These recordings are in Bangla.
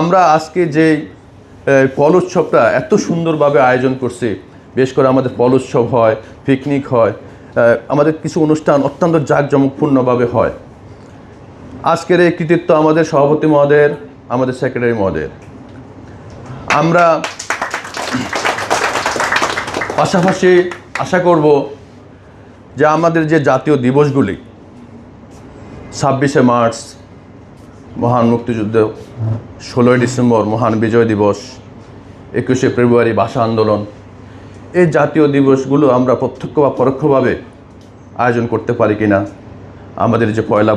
আমরা আজকে যে ফল উৎসবটা এত সুন্দরভাবে আয়োজন করছি, বেশ করে আমাদের ফল উৎসব হয়, পিকনিক হয়, আমাদের কিছু অনুষ্ঠান অত্যন্ত জাঁকজমকপূর্ণভাবে হয়। আজকের এই কৃতিত্ব আমাদের সভাপতি মহোদয়ের, আমাদের সেক্রেটারি মহোদয়ের। আমরা পাশাপাশি আশা করব যে আমাদের যে জাতীয় দিবসগুলি 26শে মার্চ মহান মুক্তিযুদ্ধ, 16ই ডিসেম্বর মহান বিজয় দিবস, 21শে ফেব্রুয়ারি ভাষা আন্দোলন, এই জাতীয় দিবসগুলো আমরা প্রত্যক্ষ বা পরোক্ষভাবে আয়োজন করতে পারি কিনা। আমাদের যে পয়লা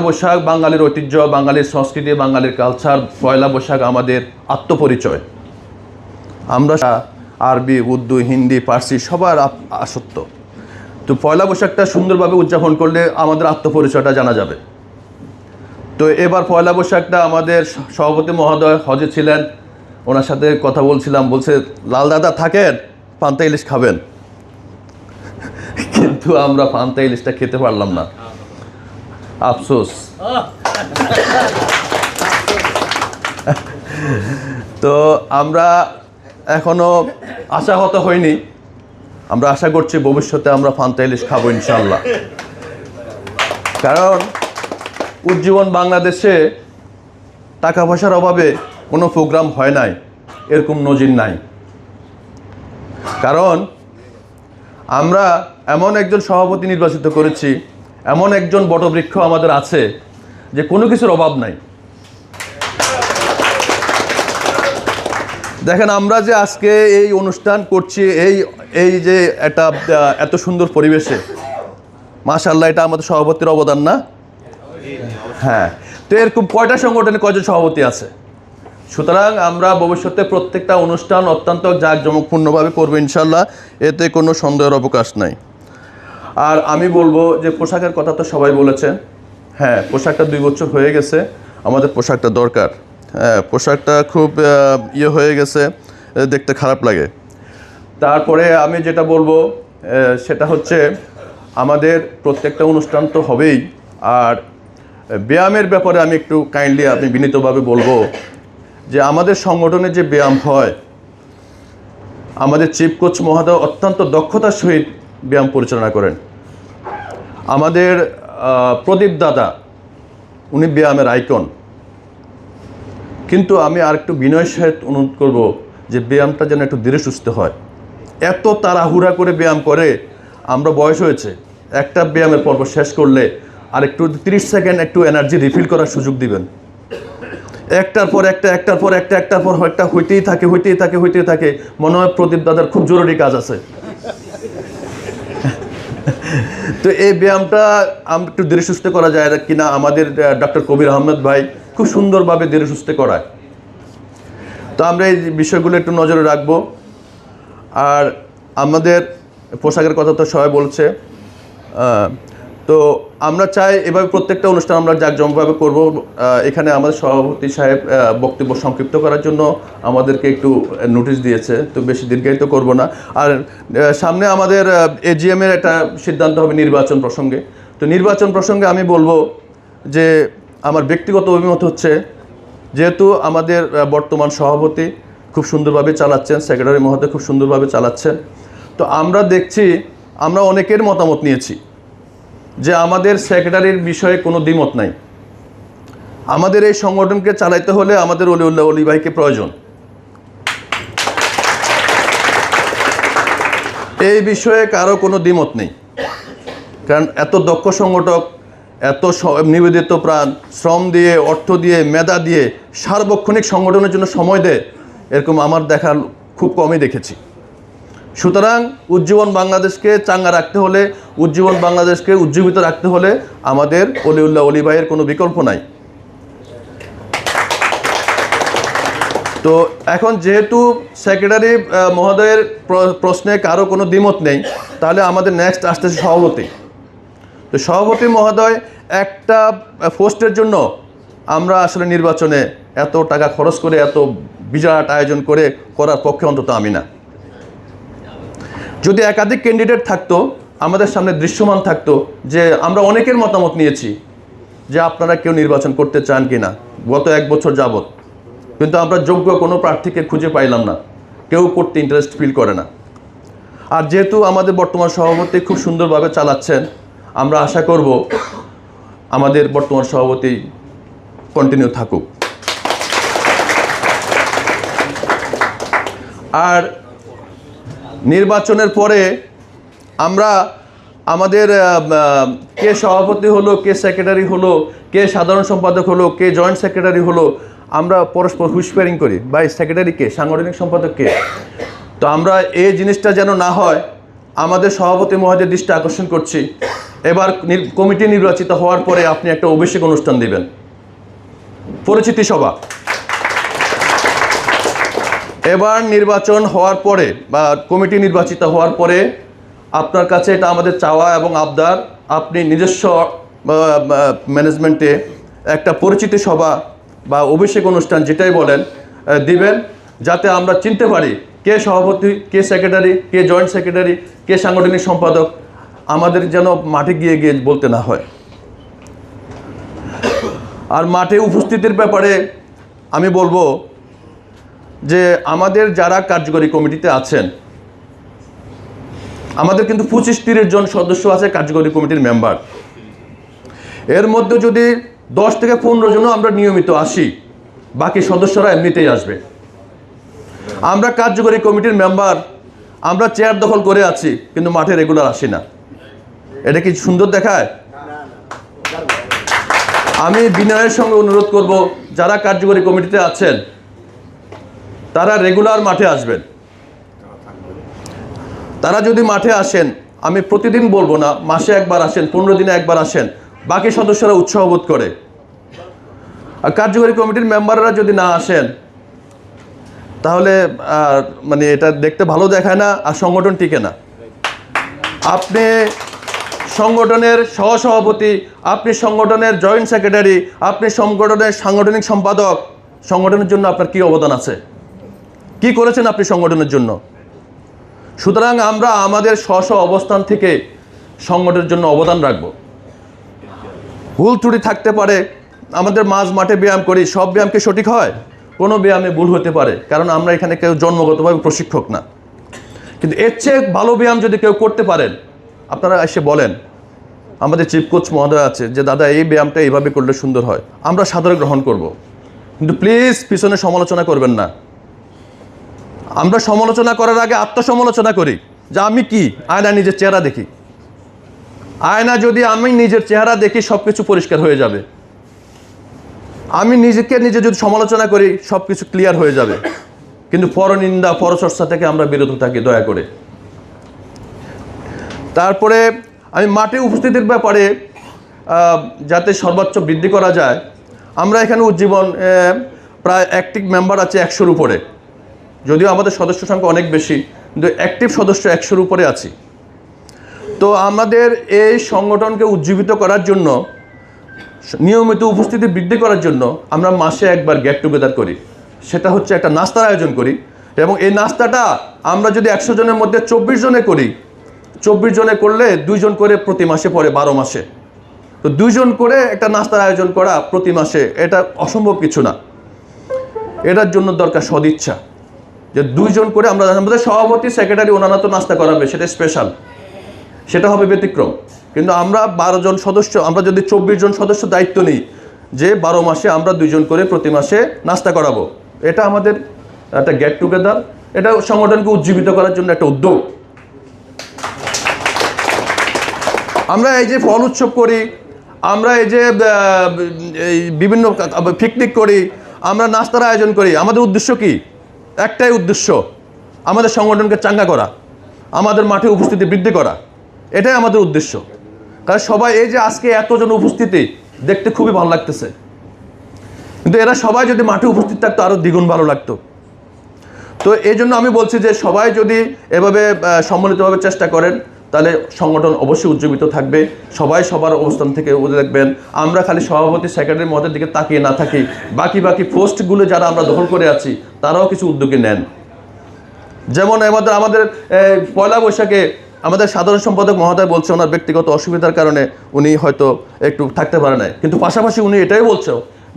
বৈশাখ বাঙালির ঐতিহ্য, বাঙালির সংস্কৃতি, বাঙালির কালচার। পয়লা বৈশাখ আমাদের আত্মপরিচয়। আমরা আরবি, উর্দু, হিন্দি, পার্সি সবার আসক্ত। তো পয়লা বৈশাখটা সুন্দরভাবে উদযাপন করলে আমাদের আত্মপরিচয়টা জানা যাবে। তো এবার পয়লা বৈশাখটা আমাদের সভাপতি মহোদয় হজে ছিলেন, ওনার সাথে কথা বলছিলাম, বলছে লাল দাদা থাকেন, পান্তা ইলিশ খাবেন। কিন্তু আমরা পান্তা ইলিশটা খেতে পারলাম না, আফসোস। তো আমরা এখনো আশাহত হইনি, আমরা আশা করছি ভবিষ্যতে আমরা পান্তা ইলিশ খাবো ইনশাল্লাহ। কারণ উজ্জীবন বাংলাদেশে টাকা পয়সার অভাবে কোনো প্রোগ্রাম হয় নাই, এরকম নজির নাই। কারণ আমরা এমন একজন সভাপতি নির্বাচিত করেছি, এমন একজন বটবৃক্ষ আমাদের আছে যে কোনো কিছুর অভাব নাই। দেখেন, আমরা যে আজকে এই অনুষ্ঠান করছি, এই যে একটা এত সুন্দর পরিবেশে, মাশাআল্লাহ, এটা আমাদের সভাপতির অবদান না? হ্যাঁ। তো এরকম কয়টা সংগঠনে কয়জন সভাপতি আছে? সুতরাং আমরা ভবিষ্যতে প্রত্যেকটা অনুষ্ঠান অত্যন্ত জাঁকজমকপূর্ণভাবে করবো ইনশাল্লাহ, এতে কোনো সন্দেহের অবকাশ নাই। আর আমি বলবো যে পোশাকের কথা তো সবাই বলেছেন। হ্যাঁ, পোশাকটা 2 বছর হয়ে গেছে, আমাদের পোশাকটা দরকার। হ্যাঁ, পোশাকটা খুব হয়ে গেছে, দেখতে খারাপ লাগে। তারপরে আমি যেটা বলবো সেটা হচ্ছে আমাদের প্রত্যেকটা অনুষ্ঠান তো হবেই। আর ব্যায়ামের ব্যাপারে আমি একটু কাইন্ডলি আমি বিনীতভাবে বলবো যে আমাদের সংগঠনে যে ব্যায়াম হয়, আমাদের চিফ কোচ মহোদয় অত্যন্ত দক্ষতার সহিত ব্যায়াম পরিচালনা করেন। আমাদের প্রদীপ দাদা, উনি ব্যায়ামের আইকন। কিন্তু আমি আর একটু বিনয়ের সহিত অনুরোধ করব যে ব্যায়ামটা যেন একটু ধীরে সুস্থে হয়। এত তাড়াহুড়া করে ব্যায়াম করে, আমরা বয়স হয়েছে, একটা ব্যায়ামের পর্ব শেষ করলে আর একটু 30 সেকেন্ড একটু এনার্জি রিফিল করার সুযোগ দিবেন। একটার পর একটা হইতেই থাকে। মনে হয় প্রদীপ দাদার খুব জরুরি কাজ আছে। তো এই ব্যায়ামটা আমরা একটু ধীরে সুস্থে করা যায় কিনা, আমাদের ডক্টর কবির আহমেদ ভাই খুব সুন্দরভাবে ধীরে সুস্থে করায়। তো আমরা এই বিষয়গুলো একটু নজরে রাখবো। আর আমাদের পোশাকের কথা তো সবাই বলছে, তো আমরা চাই এভাবে প্রত্যেকটা অনুষ্ঠান আমরা জাঁকজমকভাবে করব। এখানে আমাদের সভাপতি সাহেব বক্তব্য সংক্ষিপ্ত করার জন্য আমাদেরকে একটু নোটিশ দিয়েছে, তো বেশি দীর্ঘায়িত করব না। আর সামনে আমাদের এজিএমের একটা সিদ্ধান্ত হবে নির্বাচন প্রসঙ্গে। তো নির্বাচন প্রসঙ্গে আমি বলবো যে আমার ব্যক্তিগত অভিমত হচ্ছে, যেহেতু আমাদের বর্তমান সভাপতি খুব সুন্দরভাবে চালাচ্ছেন, সেক্রেটারি মহোদয় খুব সুন্দরভাবে চালাচ্ছেন, তো আমরা দেখছি, আমরা অনেকের মতামত নিয়েছি যে আমাদের সেক্রেটারির বিষয়ে কোনো দ্বিমত নাই। আমাদের এই সংগঠনকে চালাইতে হলে আমাদের অলিউল্লাহ অলি ভাইকে প্রয়োজন। এই বিষয়ে কারো কোনো দ্বিমত নেই। কারণ এত দক্ষ সংগঠক, এত নিবেদিত প্রাণ, শ্রম দিয়ে, অর্থ দিয়ে, মেধা দিয়ে সার্বক্ষণিক সংগঠনের জন্য সময় দেয়, এরকম আমার দেখা খুব কমই দেখেছি। সুতরাং উজ্জীবন বাংলাদেশকে চাঙ্গা রাখতে হলে, উজ্জীবন বাংলাদেশকে উজ্জীবিত রাখতে হলে আমাদের অলিউল্লাহ অলি ভাইয়ের কোনো বিকল্প নাই। তো এখন যেহেতু সেক্রেটারি মহোদয়ের প্রশ্নে কারো কোনো দ্বিমত নেই, তাহলে আমাদের নেক্সট আসতেছে সভাপতি। তো সভাপতি মহোদয় একটা পোস্টের জন্য আমরা আসলে নির্বাচনে এত টাকা খরচ করে, এত বিরাট আয়োজন করার পক্ষে অন্তত আমি না। যদি একাধিক ক্যান্ডিডেট থাকতো, আমাদের সামনে দৃশ্যমান থাকতো যে আমরা অনেকের মতামত নিয়েছি যে আপনারা কেউ নির্বাচন করতে চান কি না, গত 1 বছর যাবত, কিন্তু আমরা যোগ্য কোনো প্রার্থীকে খুঁজে পাইলাম না, কেউ করতে ইন্টারেস্ট ফিল করে না। আর যেহেতু আমাদের বর্তমান সভাপতি খুব সুন্দরভাবে চালাচ্ছেন, আমরা আশা করব আমাদের বর্তমান সভাপতি কন্টিনিউ থাকুক। আর নির্বাচনের পরে আমরা আমাদের কে সভাপতি হলো, কে সেক্রেটারি হলো, কে সাধারণ সম্পাদক হলো, কে জয়েন্ট সেক্রেটারি হলো, আমরা পরস্পর হুইসপারিং করি, ভাই সেক্রেটারি কে, সাংগঠনিক সম্পাদক কে। তো আমরা এই জিনিসটা যেন না হয়, আমাদের সভাপতি মহোদয়ের দৃষ্টি আকর্ষণ করছি, এবার কমিটি নির্বাচিত হওয়ার পরে আপনি একটা অভিষেক অনুষ্ঠান দিবেন, পরিচিতি সভা। এবার নির্বাচন হওয়ার পরে বা কমিটি নির্বাচিত হওয়ার পরে আপনার কাছে এটা আমাদের চাওয়া এবং আবদার, আপনি নিজস্ব ম্যানেজমেন্টে একটা পরিচিতি সভা বা অভিষেক অনুষ্ঠান যেটাই বলেন দিবেন, যাতে আমরা চিনতে পারি কে সভাপতি, কে সেক্রেটারি, কে জয়েন্ট সেক্রেটারি, কে সাংগঠনিক সম্পাদক, আমাদের যেন মাঠে গিয়ে গিয়ে বলতে না হয়। আর মাঠে উপস্থিতির ব্যাপারে আমি বলবো যে আমাদের যারা কার্যকরী কমিটিতে আছেন, আমাদের কিন্তু 25-30 জন সদস্য আছে কার্যকরী কমিটির মেম্বার। এর মধ্যে যদি 10 থেকে 15 জনও আমরা নিয়মিত আসি, বাকি সদস্যরা এমনিতেই আসবে। আমরা কার্যকরী কমিটির মেম্বার, আমরা চেয়ার দখল করে আছি কিন্তু মাঠে রেগুলার আসি না, এটা কি সুন্দর দেখায়? আমি বিনয়ের সঙ্গে অনুরোধ করব, যারা কার্যকরী কমিটিতে আছেন তারা রেগুলার মাঠে আসবেন। তারা যদি মাঠে আসেন, আমি প্রতিদিন বলবো না, মাসে একবার আসেন, 15 দিনে একবার আসেন, বাকি সদস্যরা উৎসাহ বোধ করে। আর কার্যকরী কমিটির মেম্বাররা যদি না আসেন তাহলে মানে এটা দেখতে ভালো দেখায় না, আর সংগঠন টিকে না। আপনি সংগঠনের সহসভাপতি, আপনি সংগঠনের জয়েন্ট সেক্রেটারি, আপনি সংগঠনের সাংগঠনিক সম্পাদক, সংগঠনের জন্য আপনার কি অবদান আছে, কি করেছেন আপনি সংগঠনের জন্য? সুতরাং আমরা আমাদের স্ব অবস্থান থেকে সংগঠনের জন্য অবদান রাখব। ভুল ত্রুটি থাকতে পারে, আমাদের মাঠে ব্যায়াম করি, সব ব্যায়াম কি সঠিক হয়? কোনো ব্যায়ামে ভুল হতে পারে, কারণ আমরা এখানে কেউ জন্মগতভাবে প্রশিক্ষক না। কিন্তু এর চেয়ে ভালো ব্যায়াম যদি কেউ করতে পারেন, আপনারা এসে বলেন। আমাদের চিফ কোচ মহোদয় আছে যে দাদা এই ব্যায়ামটা এইভাবে করলে সুন্দর হয়, আমরা সাদরে গ্রহণ করব। কিন্তু প্লিজ পিছনে সমালোচনা করবেন না। আমরা সমালোচনা করার আগে আত্মসমালোচনা করি, যে আমি কি, আয়না নিজের চেহারা দেখি। আয়না যদি আমি নিজের চেহারা দেখি, সব কিছু পরিষ্কার হয়ে যাবে। আমি নিজে যদি সমালোচনা করি, সব কিছু ক্লিয়ার হয়ে যাবে। কিন্তু পরনিন্দা, পরচর্চা থেকে আমরা বিরত থাকি দয়া করে। তারপরে আমি মাঠে উপস্থিতির ব্যাপারে যাতে সর্বোচ্চ বৃদ্ধি করা যায়, আমরা এখানে উজ্জীবন প্রায় অ্যাক্টিভ মেম্বার আছে 100-র উপরে, যদিও আমাদের সদস্য সংখ্যা অনেক বেশি, কিন্তু অ্যাক্টিভ সদস্য 100-র উপরে আছি। তো আমাদের এই সংগঠনকে উজ্জীবিত করার জন্য, নিয়মিত উপস্থিতি বৃদ্ধি করার জন্য আমরা মাসে একবার গেট টুগেদার করি। সেটা হচ্ছে একটা নাস্তার আয়োজন করি, এবং এই নাস্তাটা আমরা যদি 100 জনের মধ্যে 24 জনে করি, 24 জনে করলে 2 জন করে প্রতি মাসে পড়ে 12 মাসে। তো 2 জন করে একটা নাস্তার আয়োজন করা প্রতি মাসে, এটা অসম্ভব কিছু না। এটার জন্য দরকার সদিচ্ছা, যে 2 জন করে আমরা, আমাদের সভাপতি সেক্রেটারি ওনারা তো নাস্তা করাবে, সেটা স্পেশাল, সেটা হবে ব্যতিক্রম। কিন্তু আমরা 12 জন সদস্য, আমরা যদি 24 জন সদস্য দায়িত্ব নিই যে 12 মাসে আমরা 2 জন করে প্রতি মাসে নাস্তা করাবো, এটা আমাদের একটা গেট টুগেদার, এটা সংগঠনকে উজ্জীবিত করার জন্য একটা উদ্যোগ। আমরা এই যে ফল উৎসব করি, আমরা এই যে বিভিন্ন পিকনিক করি, আমরা নাস্তার আয়োজন করি, আমাদের উদ্দেশ্য কি? একটাই উদ্দেশ্য, আমাদের সংগঠনকে চাঙ্গা করা, আমাদের মাঠে উপস্থিতি বৃদ্ধি করা, এটাই আমাদের উদ্দেশ্য। কারণ সবাই এই যে আজকে এতজন উপস্থিতি দেখতে খুবই ভালো লাগতেছে, কিন্তু এরা সবাই যদি মাঠে উপস্থিত থাকতো আরও দ্বিগুণ ভালো লাগতো। তো এই জন্য আমি বলছি যে সবাই যদি এভাবে সম্মিলিতভাবে চেষ্টা করেন, তাহলে সংগঠন অবশ্যই উজ্জীবিত থাকবে। সবাই সবার অবস্থান থেকে দেখবেন, আমরা খালি সভাপতি সেক্রেটারি মহোদয়ের দিকে তাকিয়ে না থাকি, বাকি পোস্টগুলো যারা আমরা দখল করে আছি তারাও কিছু উদ্যোগে নেন। যেমন আমাদের পয়লা বৈশাখে আমাদের সাধারণ সম্পাদক মহোদয় বলছে ওনার ব্যক্তিগত অসুবিধার কারণে উনি হয়তো একটু থাকতে পারে নাই, কিন্তু পাশাপাশি উনি এটাই বলছে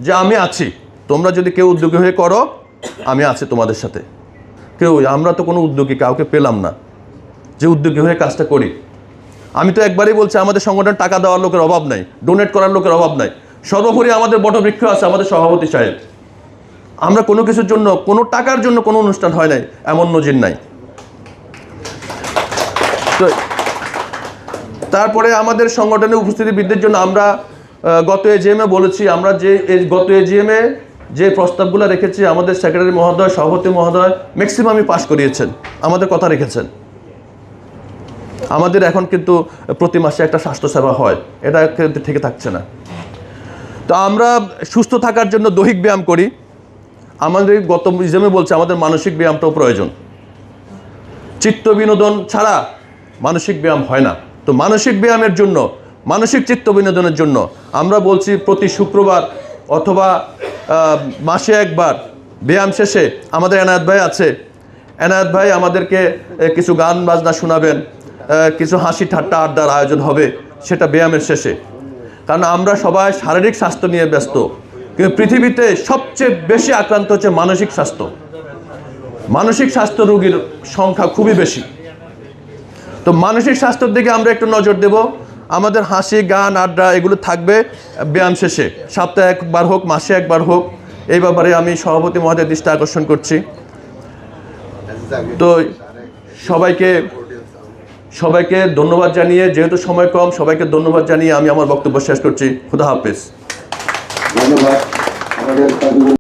যে আমি আছি, তোমরা যদি কেউ উদ্যোগী হয়ে করো আমি আছি তোমাদের সাথে। আমরা তো কোনো উদ্যোগী কাউকে পেলাম না যে উদ্যোগী হয়ে কাজটা করি। আমি তো একবারই বলছি, আমাদের সংগঠন টাকা দেওয়ার লোকের অভাব নাই, ডোনেট করার লোকের অভাব নাই। সর্বোপরি আমাদের বটবৃক্ষ আছে আমাদের সভাপতি সাহেব। আমরা কোনো কিছুর জন্য, কোনো টাকার জন্য কোনো অনুষ্ঠান হয় নাই এমন নজির নাই। তো তারপরে আমাদের সংগঠনে উপস্থিতি বৃদ্ধির জন্য আমরা গত এজিএমে বলেছি, আমরা যে গত এজিএমে যে প্রস্তাবগুলো রেখেছি আমাদের সেক্রেটারি মহোদয়, সভাপতি মহোদয় ম্যাক্সিমামই পাশ করিয়েছেন, আমাদের কথা রেখেছেন। আমাদের এখন কিন্তু প্রতি মাসে একটা স্বাস্থ্যসেবা হয়, এটা কিন্তু থেকে থাকছে না। তো আমরা সুস্থ থাকার জন্য দৈহিক ব্যায়াম করি। আমাদের গত ইজমে বলছে আমাদের মানসিক ব্যায়ামটাও প্রয়োজন। চিত্ত বিনোদন ছাড়া মানসিক ব্যায়াম হয় না। তো মানসিক ব্যায়ামের জন্য, মানসিক চিত্ত বিনোদনের জন্য আমরা বলছি প্রতি শুক্রবার অথবা মাসে একবার ব্যায়াম শেষে আমাদের এনায়েত ভাই আছে, এনায়েত ভাই আমাদেরকে কিছু গান বাজনা শোনাবেন, কিছু হাসি ঠাট্টা আড্ডার আয়োজন হবে সেটা ব্যায়ামের শেষে। কারণ আমরা সবাই শারীরিক স্বাস্থ্য নিয়ে ব্যস্ত, কিন্তু পৃথিবীতে সবচেয়ে বেশি আক্রান্ত হচ্ছে মানসিক স্বাস্থ্য। মানসিক স্বাস্থ্য রোগীর সংখ্যা খুবই বেশি। তো মানসিক স্বাস্থ্যের দিকে আমরা একটু নজর দেব। আমাদের হাসি গান আড্ডা এগুলো থাকবে ব্যায়াম শেষে, সপ্তাহে একবার হোক মাসে একবার হোক। এই ব্যাপারে আমি সভাপতি মহোদয়ের দৃষ্টি আকর্ষণ করছি। তো সবাইকে ধন্যবাদ জানিয়ে, যেহেতু সময় কম, সবাইকে ধন্যবাদ জানিয়ে আমি আমার বক্তব্য শেষ করছি। খুদা হাফেজ। ধন্যবাদ।